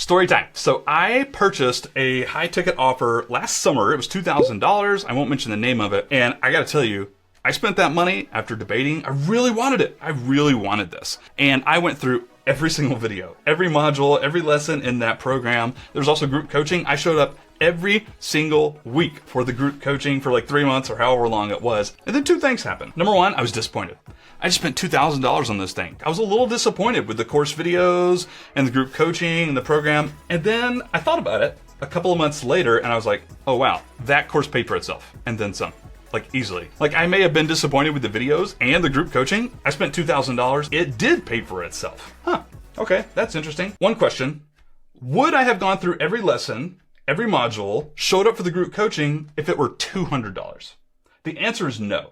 Story time. So I purchased a high ticket offer last summer. It was $2,000. I won't mention the name of it. And I got to tell you, I spent that money after debating. I really wanted it. I really wanted this. And I went through every single video, every module, every lesson in that program. There's also group coaching. I showed up every single week for the group coaching for like 3 months or however long it was. And then two things happened. Number one, I was disappointed. I just spent $2,000 on this thing. I was a little disappointed with the course videos and the group coaching and the program. And then I thought about it a couple of months later and I was like, oh wow, that course paid for itself and then some. Like easily. Like I may have been disappointed with the videos and the group coaching. I spent $2,000. It did pay for itself. Okay, that's interesting. One question. Would I have gone through every lesson, every module, showed up for the group coaching if it were $200? The answer is no.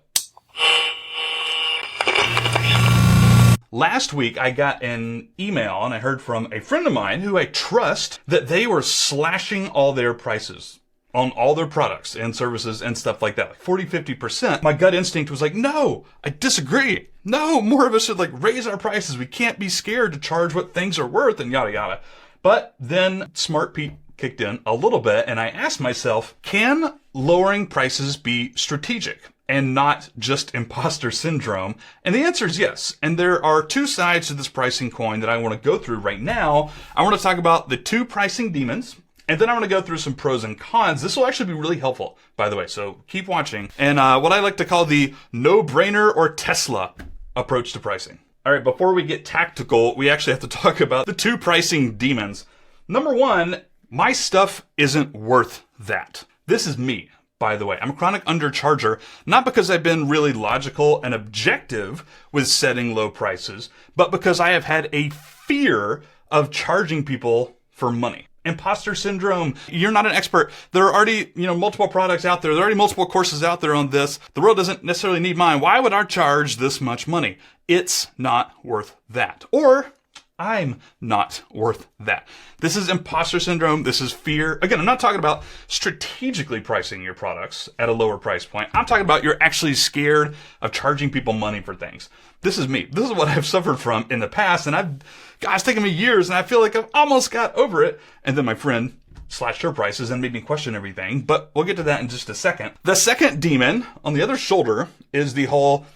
Last week, I got an email and I heard from a friend of mine who I trust that they were slashing all their prices on all their products and services and stuff like that, like 40, 50%. My gut instinct was like, no, I disagree. No, more of us should like raise our prices. We can't be scared to charge what things are worth and yada, yada. But then Smart Pete kicked in a little bit and I asked myself, can lowering prices be strategic and not just imposter syndrome? And the answer is yes. And there are two sides to this pricing coin that I want to go through right now. I want to talk about the two pricing demons. And then I'm going to go through some pros and cons. This will actually be really helpful, by the way, so keep watching. And what I like to call the no-brainer or Tesla approach to pricing. All right, before we get tactical, we actually have to talk about the two pricing demons. Number one, my stuff isn't worth that. This is me, by the way. I'm a chronic undercharger, not because I've been really logical and objective with setting low prices, but because I have had a fear of charging people for money. Imposter syndrome. You're not an expert. There are already, multiple products out there. There are already multiple courses out there on this. The world doesn't necessarily need mine. Why would I charge this much money? It's not worth that. Or I'm not worth that. This is imposter syndrome. This is fear. Again, I'm not talking about strategically pricing your products at a lower price point. I'm talking about you're actually scared of charging people money for things. This is me. This is what I've suffered from in the past. And it's taken me years and I feel like I've almost got over it. And then my friend slashed her prices and made me question everything. But we'll get to that in just a second. The second demon on the other shoulder is the whole,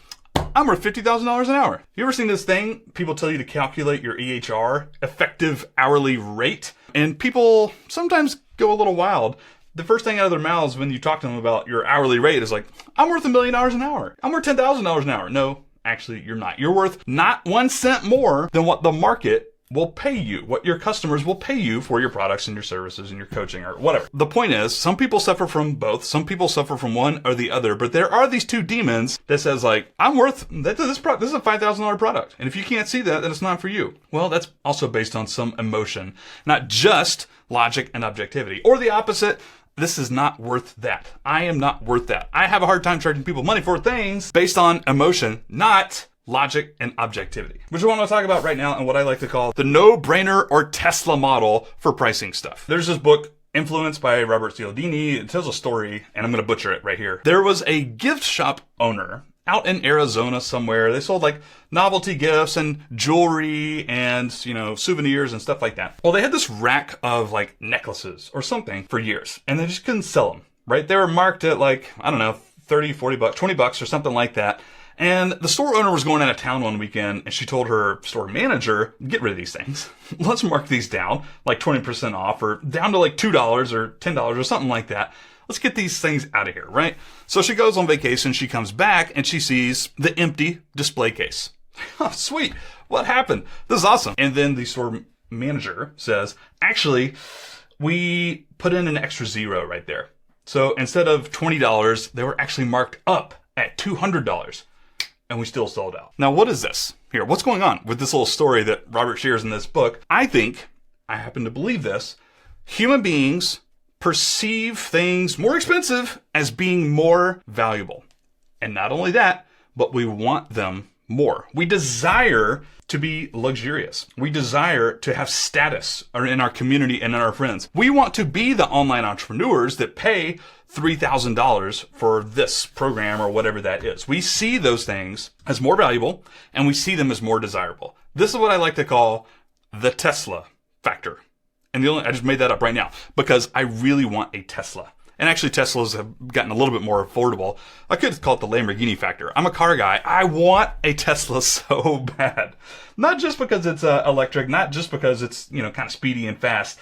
I'm worth $50,000 an hour. You ever seen this thing? People tell you to calculate your EHR, effective hourly rate. And people sometimes go a little wild. The first thing out of their mouths when you talk to them about your hourly rate is like, I'm worth $1 million an hour. I'm worth $10,000 an hour. No, actually, you're not. You're worth not 1 cent more than what the market will pay you, what your customers will pay you for your products and your services and your coaching or whatever. The point is, some people suffer from both. Some people suffer from one or the other, but there are these two demons that says like, I'm worth, this is a $5,000 product. And if you can't see that, then it's not for you. Well, that's also based on some emotion, not just logic and objectivity. Or the opposite, this is not worth that. I am not worth that. I have a hard time charging people money for things based on emotion, not logic and objectivity, which is what I want to talk about right now and what I like to call the no-brainer or Tesla model for pricing stuff. There's this book, Influence by Robert Cialdini. It tells a story, and I'm going to butcher it right here. There was a gift shop owner out in Arizona somewhere. They sold like novelty gifts and jewelry and, souvenirs and stuff like that. Well, they had this rack of like necklaces or something for years, and they just couldn't sell them, right? They were marked at like, I don't know, 30, 40 bucks, 20 bucks or something like that. And the store owner was going out of town one weekend and she told her store manager, get rid of these things. Let's mark these down like 20% off or down to like $2 or $10 or something like that. Let's get these things out of here, right? So she goes on vacation, she comes back and she sees the empty display case. Oh, sweet. What happened? This is awesome. And then the store manager says, actually, we put in an extra zero right there. So instead of $20, they were actually marked up at $200. And we still sold out. Now, what is this here? What's going on with this little story that Robert shares in this book? I happen to believe this, human beings perceive things more expensive as being more valuable. And not only that, but we want them more. We desire to be luxurious. We desire to have status in our community and in our friends. We want to be the online entrepreneurs that pay $3,000 for this program or whatever that is. We see those things as more valuable and we see them as more desirable. This is what I like to call the Tesla factor. And I just made that up right now because I really want a Tesla. And actually Teslas have gotten a little bit more affordable. I could call it the Lamborghini factor. I'm a car guy. I want a Tesla so bad. Not just because it's electric, not just because it's, kind of speedy and fast.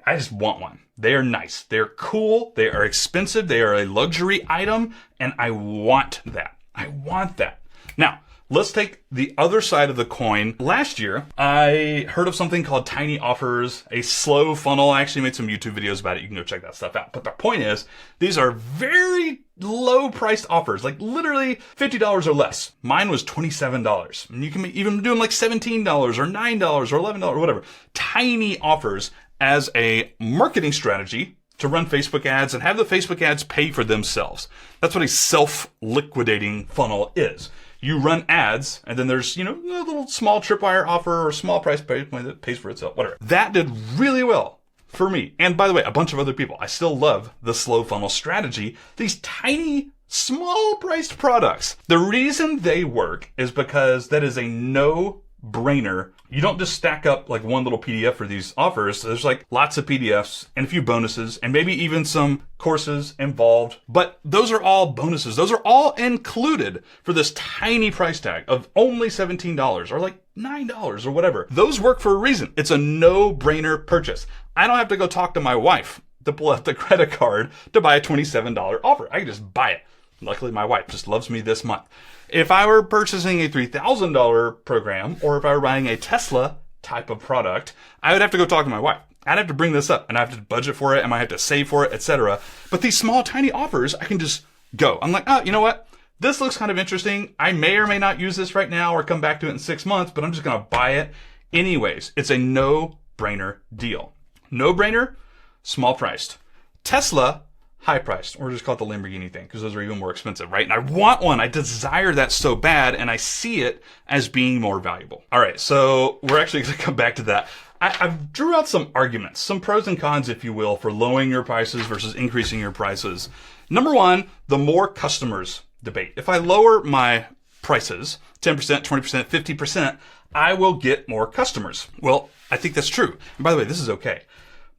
I just want one. They are nice. They're cool. They are expensive. They are a luxury item. And I want that. I want that. Now, let's take the other side of the coin. Last year, I heard of something called Tiny Offers, a slow funnel. I actually made some YouTube videos about it. You can go check that stuff out. But the point is, these are very low priced offers, like literally $50 or less. Mine was $27. And you can even do them like $17 or $9 or $11 or whatever. Tiny offers as a marketing strategy to run Facebook ads and have the Facebook ads pay for themselves. That's what a self-liquidating funnel is. You run ads, and then there's, a little small tripwire offer or small price point that pays for itself, whatever. That did really well for me. And by the way, a bunch of other people. I still love the slow funnel strategy. These tiny, small priced products. The reason they work is because that is a no-brainer. You don't just stack up like one little PDF for these offers. There's like lots of PDFs and a few bonuses and maybe even some courses involved. But those are all bonuses. Those are all included for this tiny price tag of only $17 or like $9 or whatever. Those work for a reason. It's a no-brainer purchase. I don't have to go talk to my wife to pull out the credit card to buy a $27 offer. I can just buy it. Luckily, my wife just loves me this month. If I were purchasing a $3,000 program, or if I were buying a Tesla type of product, I would have to go talk to my wife. I'd have to bring this up, and I have to budget for it, and I have to save for it, etc. But these small, tiny offers, I can just go. I'm like, oh, you know what? This looks kind of interesting. I may or may not use this right now or come back to it in 6 months, but I'm just going to buy it anyways. It's a no-brainer deal. No-brainer, small priced. Tesla, high priced, or just call it the Lamborghini thing, because those are even more expensive, right? And I want one. I desire that so bad, and I see it as being more valuable. All right, so we're actually going to come back to that. I've drew out some arguments, some pros and cons, if you will, for lowering your prices versus increasing your prices. Number one, the more customers debate. If I lower my prices 10%, 20%, 50%, I will get more customers. Well, I think that's true. And by the way, this is okay.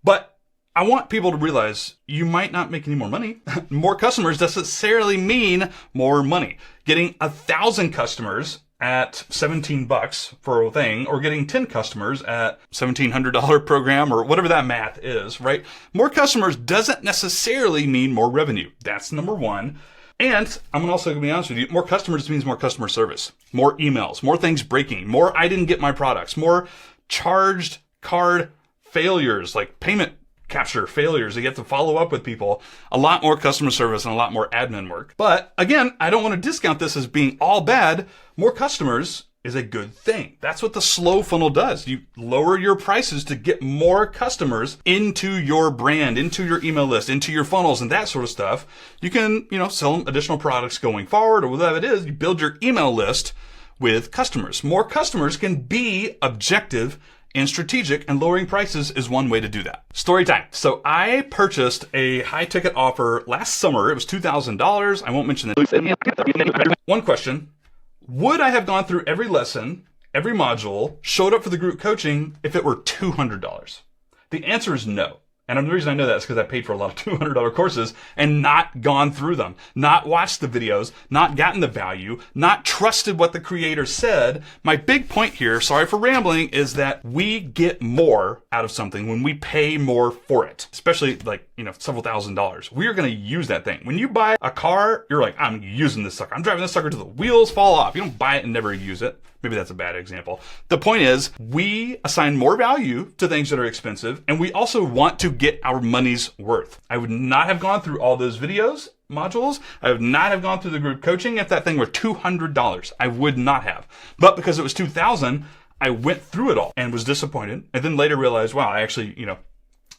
But I want people to realize you might not make any more money. More customers doesn't necessarily mean more money. Getting 1,000 customers at $17 for a thing, or getting 10 customers at $1,700 program, or whatever that math is, right? More customers doesn't necessarily mean more revenue. That's number one. And I'm also going to be honest with you, more customers means more customer service, more emails, more things breaking, more I didn't get my products, more charged card failures, like payment capture failures. You get to follow up with people, a lot more customer service and a lot more admin work. But again, I don't want to discount this as being all bad. More customers is a good thing. That's what the slow funnel does. You lower your prices to get more customers into your brand, into your email list, into your funnels and that sort of stuff. You can, sell them additional products going forward or whatever it is. You build your email list with customers. More customers can be objective and strategic, and lowering prices is one way to do that. Story time. So I purchased a high ticket offer last summer. It was $2,000. I won't mention it. One question. Would I have gone through every lesson, every module, showed up for the group coaching if it were $200? The answer is no. And the reason I know that is because I paid for a lot of $200 courses and not gone through them, not watched the videos, not gotten the value, not trusted what the creator said. My big point here, sorry for rambling, is that we get more out of something when we pay more for it, especially several $1,000s. We are going to use that thing. When you buy a car, you're like, I'm using this sucker. I'm driving this sucker till the wheels fall off. You don't buy it and never use it. Maybe that's a bad example. The point is, we assign more value to things that are expensive, and we also want to get our money's worth. I would not have gone through all those videos, modules. I would not have gone through the group coaching if that thing were $200. I would not have. But because it was $2,000, I went through it all and was disappointed, and then later realized, wow, I actually,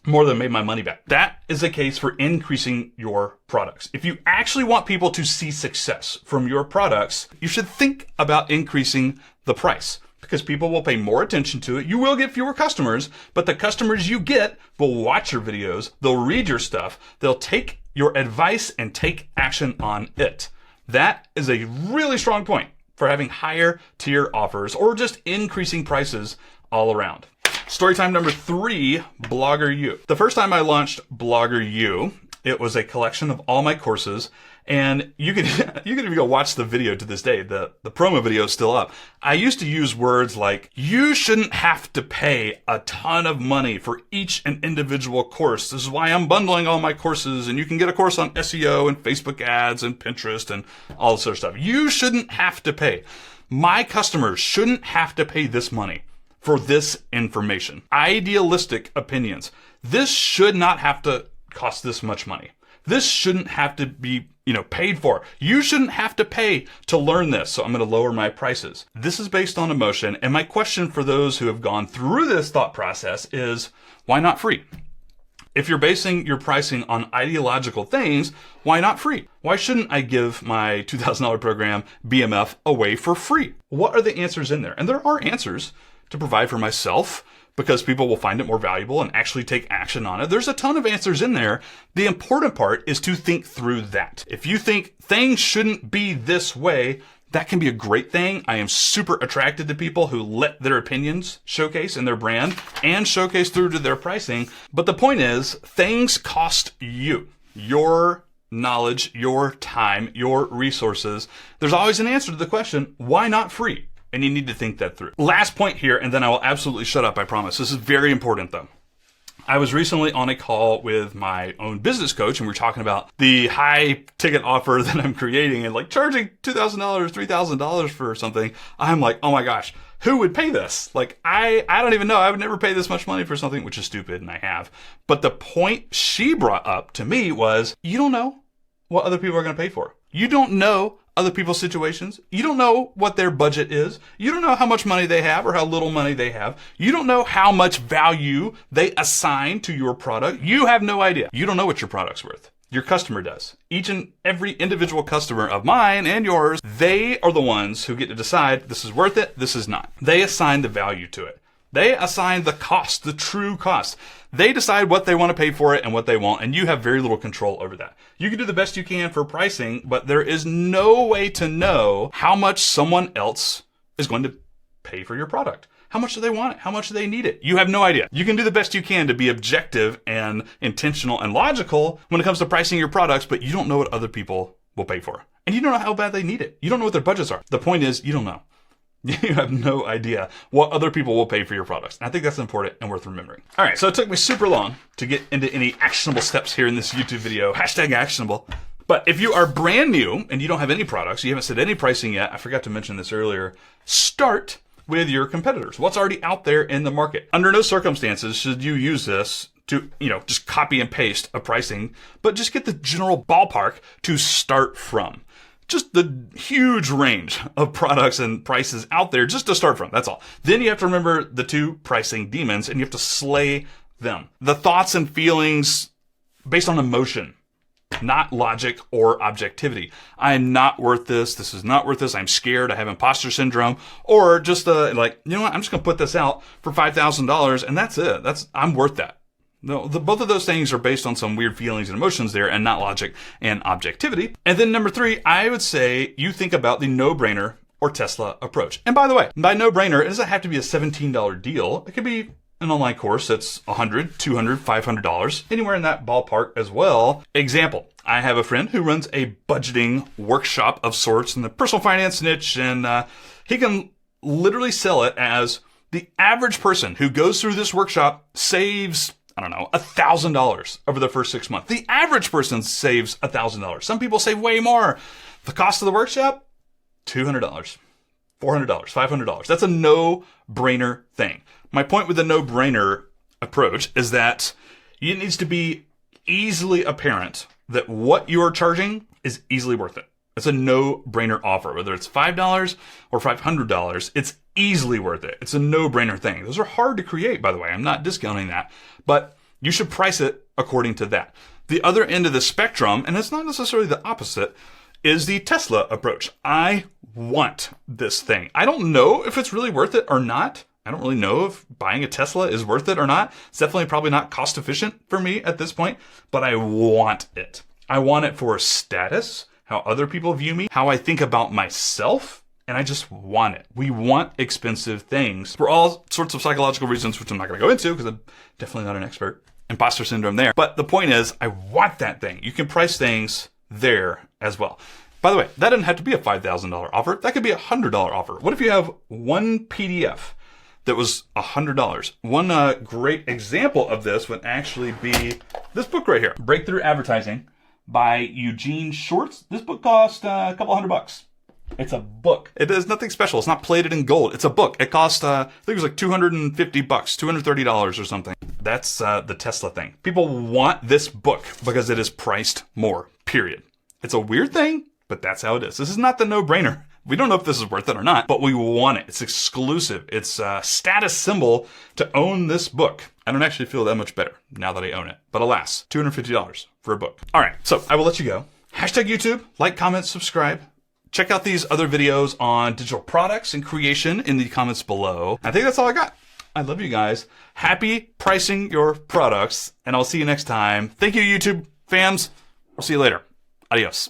more than made my money back. That is the case for increasing your products. If you actually want people to see success from your products, you should think about increasing the price, because people will pay more attention to it. You will get fewer customers, but the customers you get will watch your videos, they'll read your stuff, they'll take your advice and take action on it. That is a really strong point for having higher tier offers or just increasing prices all around. Storytime number 3, Blogger U. The first time I launched Blogger U, it was a collection of all my courses, and you can even go watch the video to this day. The promo video is still up. I used to use words like, you shouldn't have to pay a ton of money for each and individual course. This is why I'm bundling all my courses, and you can get a course on SEO and Facebook ads and Pinterest and all this sort of stuff. You shouldn't have to pay. My customers shouldn't have to pay this money for this information. Idealistic opinions. This should not have to cost this much money. This shouldn't have to be, paid for. You shouldn't have to pay to learn this, so I'm going to lower my prices. This is based on emotion, and my question for those who have gone through this thought process is, why not free? If you're basing your pricing on ideological things, why not free? Why shouldn't I give my $2,000 program BMF away for free? What are the answers in there? And there are answers to provide for myself, because people will find it more valuable and actually take action on it. There's a ton of answers in there. The important part is to think through that. If you think things shouldn't be this way, that can be a great thing. I am super attracted to people who let their opinions showcase in their brand and showcase through to their pricing. But the point is, things cost you, your knowledge, your time, your resources. There's always an answer to the question, why not free? And you need to think that through. Last point here, and then I will absolutely shut up, I promise. This is very important though. I was recently on a call with my own business coach, and we were talking about the high ticket offer that I'm creating and like charging $2,000, $3,000 for something. I'm like, oh my gosh, who would pay this? Like, I don't even know. I would never pay this much money for something, which is stupid, and I have. But the point she brought up to me was, you don't know what other people are going to pay for. You don't know other people's situations. You don't know what their budget is. You don't know how much money they have or how little money they have. You don't know how much value they assign to your product. You have no idea. You don't know what your product's worth. Your customer does. Each and every individual customer of mine and yours, they are the ones who get to decide this is worth it, this is not. They assign the value to it. They assign the cost, the true cost. They decide what they want to pay for it and what they won't, and you have very little control over that. You can do the best you can for pricing, but there is no way to know how much someone else is going to pay for your product. How much do they want it? How much do they need it? You have no idea. You can do the best you can to be objective and intentional and logical when it comes to pricing your products, but you don't know what other people will pay for. And you don't know how bad they need it. You don't know what their budgets are. The point is, you don't know. You have no idea what other people will pay for your products. And I think that's important and worth remembering. All right, so it took me super long to get into any actionable steps here in this YouTube video. Hashtag actionable. But if you are brand new and you don't have any products, you haven't set any pricing yet, I forgot to mention this earlier, start with your competitors. What's already out there in the market? Under no circumstances should you use this to, just copy and paste a pricing, but just get the general ballpark to start from. Just the huge range of products and prices out there just to start from. That's all. Then you have to remember the 2 pricing demons, and you have to slay them. The thoughts and feelings based on emotion, not logic or objectivity. I am not worth this. This is not worth this. I'm scared. I have imposter syndrome. Or just I'm just going to put this out for $5,000 and that's it. I'm worth that. No, both of those things are based on some weird feelings and emotions there and not logic and objectivity. And then number 3, I would say you think about the no-brainer or Tesla approach. And by the way, by no-brainer, it doesn't have to be a $17 deal. It could be an online course that's $100, $200, $500, anywhere in that ballpark as well. Example, I have a friend who runs a budgeting workshop of sorts in the personal finance niche, and he can literally sell it as the average person who goes through this workshop saves $1,000 over the first 6 months. The average person saves $1,000. Some people save way more. The cost of the workshop, $200, $400, $500. That's a no-brainer thing. My point with the no-brainer approach is that it needs to be easily apparent that what you are charging is easily worth it. It's a no-brainer offer. Whether it's $5 or $500, it's easily worth it. It's a no-brainer thing. Those are hard to create, by the way. I'm not discounting that, but you should price it according to that. The other end of the spectrum, and it's not necessarily the opposite, is the Tesla approach. I want this thing. I don't know if it's really worth it or not. I don't really know if buying a Tesla is worth it or not. It's definitely probably not cost efficient for me at this point, but I want it. I want it for status, how other people view me, how I think about myself and I just want it. We want expensive things for all sorts of psychological reasons, which I'm not going to go into because I'm definitely not an expert. Imposter syndrome there. But the point is, I want that thing. You can price things there as well. By the way, that doesn't have to be a $5,000 offer. That could be a $100 offer. What if you have one PDF that was $100? One great example of this would actually be this book right here, Breakthrough Advertising by Eugene Schwartz. This book cost a couple $100. It's a book. It is nothing special. It's not plated in gold. It's a book. It cost, I think it was like $250, $230 or something. That's the Tesla thing. People want this book because it is priced more, period. It's a weird thing, but that's how it is. This is not the no-brainer. We don't know if this is worth it or not, but we want it. It's exclusive. It's a status symbol to own this book. I don't actually feel that much better now that I own it. But alas, $250 for a book. All right, so I will let you go. Hashtag YouTube, like, comment, subscribe. Check out these other videos on digital products and creation in the comments below. I think that's all I got. I love you guys. Happy pricing your products, and I'll see you next time. Thank you, YouTube fams. We'll see you later. Adios.